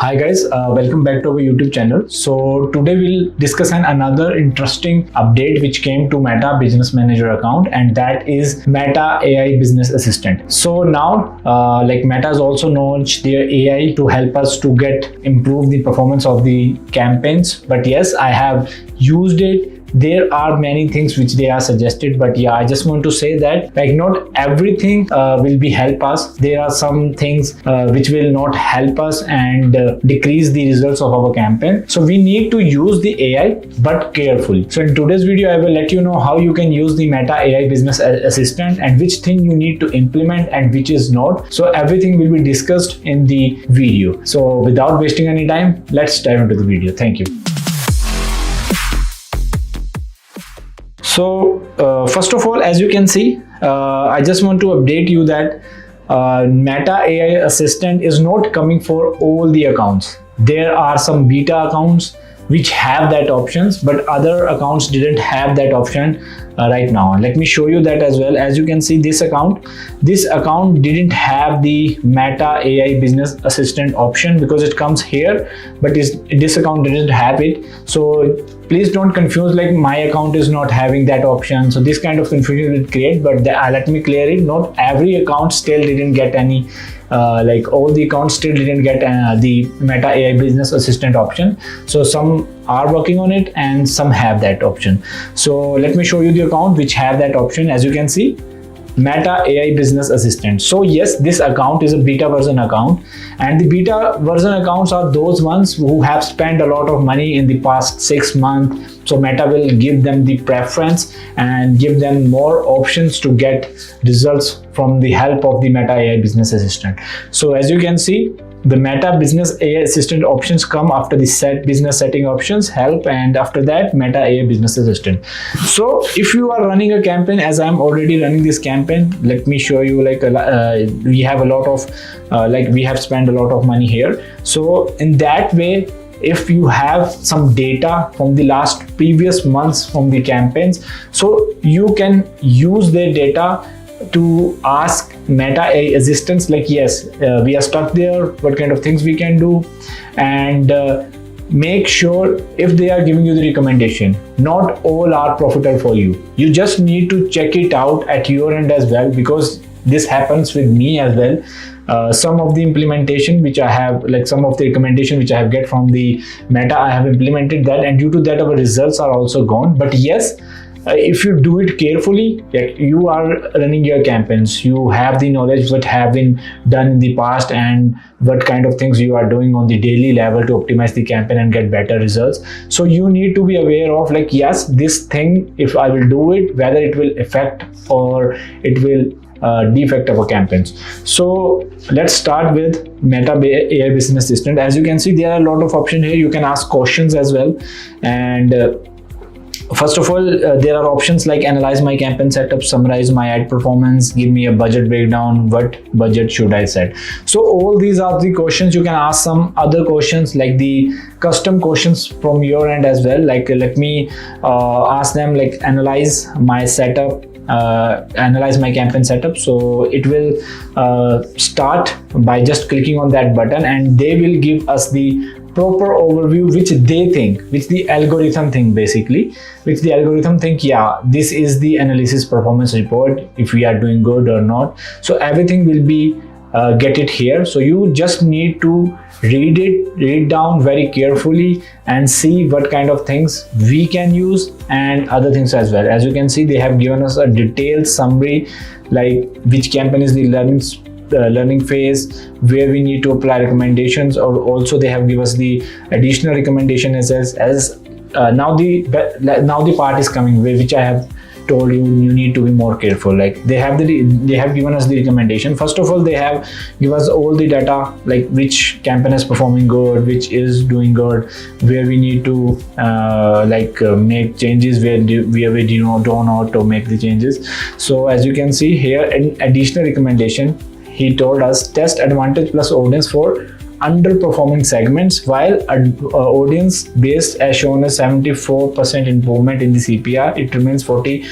Hi guys, welcome back to our YouTube channel. So today we'll discuss another interesting update which came to Meta Business Manager account, and that is Meta AI Business Assistant. So now Meta has also launched their AI to help us to improve the performance of the campaigns. But yes, I have used it. There are many things which they are suggested, but yeah, I just want to say that not everything will be help us. There are some things which will not help us and decrease the results of our campaign. So we need to use the AI, but carefully. So in today's video, I will let you know how you can use the Meta AI Business Assistant and which thing you need to implement and which is not. So everything will be discussed in the video. So without wasting any time, let's dive into the video. Thank you. So first of all, as you can see, I just want to update you that Meta AI Assistant is not coming for all the accounts. There are some beta accounts which have that options, but other accounts didn't have that option right now. Let me show you that as well. As you can see, this account didn't have the Meta AI Business Assistant option because it comes here, but this account didn't have it. So please don't confuse like my account is not having that option. So this kind of confusion will create, but let me clear it. Not every account still didn't get any all the accounts still didn't get the Meta AI Business Assistant option. So some are working on it and some have that option. So let me show you the account which have that option. As you can see, Meta AI Business Assistant. So yes, this account is a beta version account, and the beta version accounts are those ones who have spent a lot of money in the past 6 months. So Meta will give them the preference and give them more options to get results from the help of the Meta AI Business Assistant. So as you can see, the Meta Business AI Assistant options come after the set business setting options, help, and after that Meta AI Business Assistant. So if you are running a campaign, as I'm already running this campaign, let me show you we have a lot of we have spent a lot of money here. So in that way, if you have some data from the previous months from the campaigns, so you can use their data to ask Meta AI assistants yes, we are stuck there, what kind of things we can do, and make sure if they are giving you the recommendation, not all are profitable for you. You just need to check it out at your end as well, because this happens with me as well. Some of the implementation which I have, some of the recommendation which I have get from the Meta, I have implemented that, and due to that our results are also gone. But yes, if you do it carefully, you are running your campaigns, you have the knowledge what have been done in the past and what kind of things you are doing on the daily level to optimize the campaign and get better results. So you need to be aware of yes, this thing, if I will do it, whether it will affect or it will defect our campaigns. So let's start with Meta AI Business Assistant. As you can see, there are a lot of options here. You can ask questions as well, and first of all, there are options like analyze my campaign setup, summarize my ad performance, give me a budget breakdown, what budget should I set. So all these are the questions. You can ask some other questions like the custom questions from your end as well. Let me ask them analyze my setup, analyze my campaign setup. So it will start by just clicking on that button, and they will give us the proper overview which they think, which the algorithm think yeah, this is the analysis performance report, if we are doing good or not. So everything will be get it here. So you just need to read it down very carefully and see what kind of things we can use and other things as well. As you can see, they have given us a detailed summary which campaign is the learning phase, where we need to apply recommendations, or also they have given us the additional recommendation as now the part is coming, which I have told you need to be more careful. They have given us the recommendation. First of all, they have given us all the data, which campaign is performing good, which is doing good, where we need to make changes, where we do not to make the changes. So as you can see here, an additional recommendation, he told us test Advantage plus audience for underperforming segments, while audience based has shown a 74% improvement in the CPR. It remains 40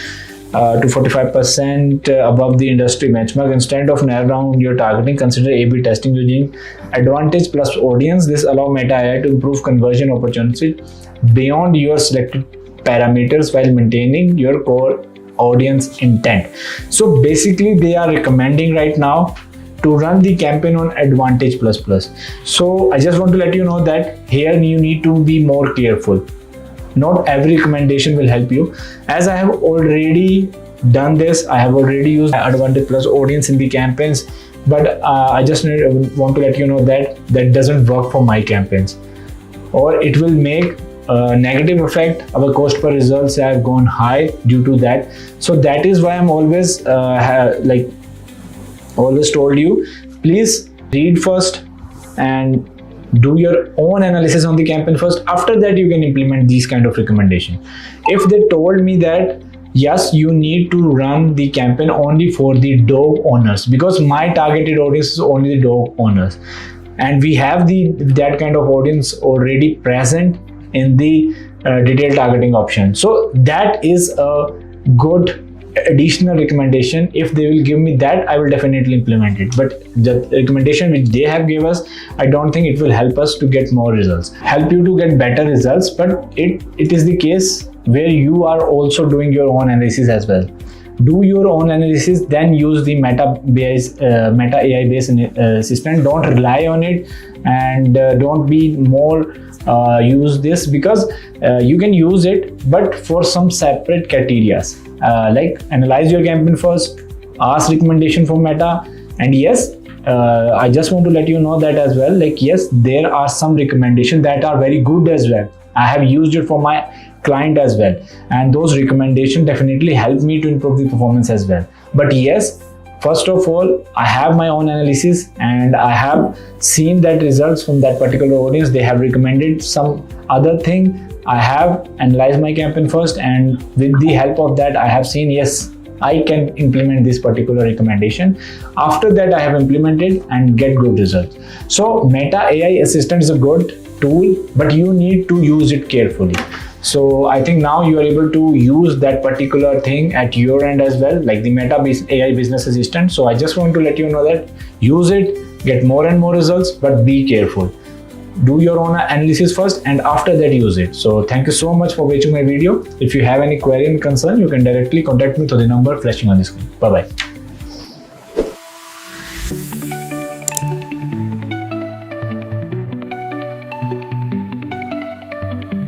to 45% above the industry benchmark. Instead of narrow down your targeting, consider A/B testing using Advantage plus audience. This allows Meta AI to improve conversion opportunity beyond your selected parameters while maintaining your core audience intent. So basically, they are recommending right now to run the campaign on Advantage plus plus. So I just want to let you know that here you need to be more careful. Not every recommendation will help you. As I have already done this, I have already used Advantage plus audience in the campaigns, but I just want to let you know that that doesn't work for my campaigns, or it will make a negative effect. Our cost per results have gone high due to that. So that is why I'm always always told you, please read first and do your own analysis on the campaign first. After that, you can implement these kind of recommendation. If they told me that yes, you need to run the campaign only for the dog owners, because my targeted audience is only the dog owners, and we have that kind of audience already present in the detailed targeting option. So that is a good additional recommendation. If they will give me that, I will definitely implement it. But the recommendation which they have given us, I don't think it will help us to get more results, help you to get better results. But it is the case where you are also doing your own analysis as well. Do your own analysis, then use the Meta AI based assistant. Don't rely on it, and don't be more use this, because you can use it, but for some separate criteria. Like analyze your campaign first, ask recommendation from Meta, and yes, I just want to let you know that as well. Like yes, there are some recommendations that are very good as well. I have used it for my client as well, and those recommendations definitely help me to improve the performance as well. But yes, first of all, I have my own analysis, and I have seen that results from that particular audience. They have recommended some other thing. I have analyzed my campaign first, and with the help of that, I have seen yes, I can implement this particular recommendation. After that, I have implemented and get good results. So Meta AI assistant is a good tool, but you need to use it carefully. So I think now you are able to use that particular thing at your end as well, like the Meta AI business assistant. So I just want to let you know that use it, get more and more results, but be careful. Do your own analysis first, and after that use it. So thank you so much for watching my video. If you have any query and concern, you can directly contact me through the number flashing on the screen. Bye bye.